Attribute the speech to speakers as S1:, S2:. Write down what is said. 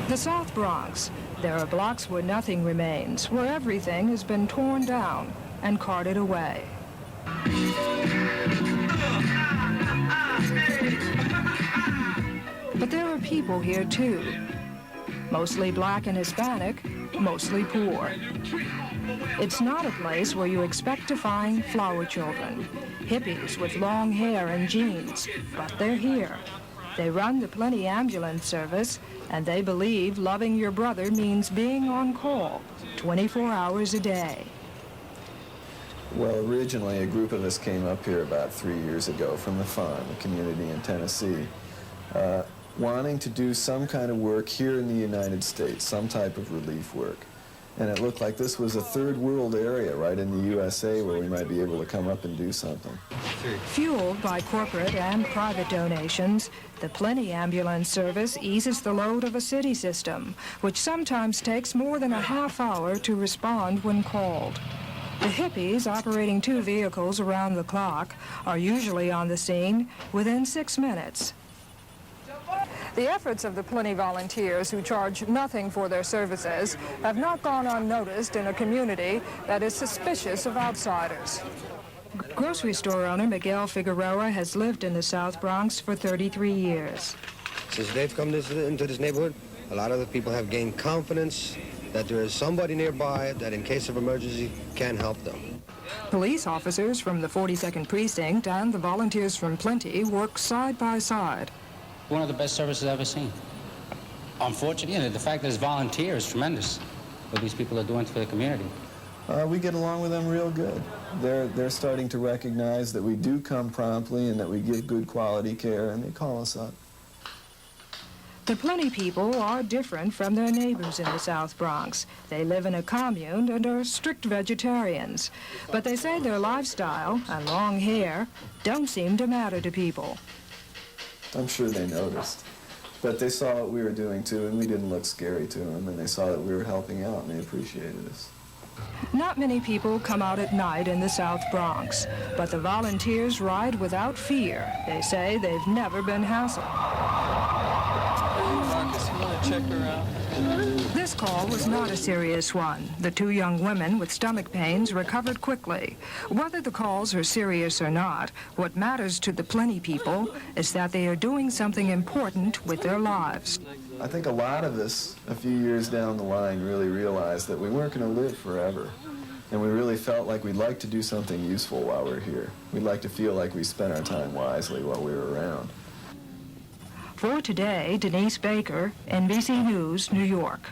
S1: The South Bronx. There are blocks where nothing remains, where everything has been torn down and carted away. But there are people here too. Mostly black and Hispanic, mostly poor. It's not a place where you expect to find flower children, hippies with long hair and jeans, but they're here. They run the Plenty Ambulance service, and they believe loving your brother means being on call 24 hours a day.
S2: Well, originally a group of us came up here about 3 years ago from the farm, a community in Tennessee, wanting to do some kind of work here in the United States, some type of relief work. And it looked like this was a third world area right in the USA where we might be able to come up and do something.
S1: Fueled by corporate and private donations, the Plenty Ambulance service eases the load of a city system, which sometimes takes more than a half hour to respond when called. The hippies, operating 2 vehicles around the clock, are usually on the scene within 6 minutes. The efforts of the Plenty volunteers, who charge nothing for their services, have not gone unnoticed in a community that is suspicious of outsiders. Grocery store owner Miguel Figueroa has lived in the South Bronx for 33 years.
S3: Since they've come into this neighborhood, a lot of the people have gained confidence that there is somebody nearby that in case of emergency can help them.
S1: Police officers from the 42nd Precinct and the volunteers from Plenty work side by side.
S4: One of the best services I've ever seen. Unfortunately, the fact that it's volunteer is tremendous, what these people are doing for the community.
S2: We get along with them real good. They're starting to recognize that we do come promptly and that we give good quality care, and they call us up.
S1: The Plenty people are different from their neighbors in the South Bronx. They live in a commune and are strict vegetarians. But they say their lifestyle and long hair don't seem to matter to people.
S2: I'm sure they noticed. But they saw what we were doing too, and we didn't look scary to them, and they saw that we were helping out, and they appreciated us.
S1: Not many people come out at night in the South Bronx, but the volunteers ride without fear. They say they've never been hassled.
S5: Marcus, you want to check her out?
S1: This call was not a serious one. The 2 young women with stomach pains recovered quickly. Whether the calls are serious or not, what matters to the Plenty people is that they are doing something important with their lives.
S2: I think a lot of us, a few years down the line, really realized that we weren't going to live forever. And we really felt like we'd like to do something useful while we're here. We'd like to feel like we spent our time wisely while we were around.
S1: For Today, Denise Baker, NBC News, New York.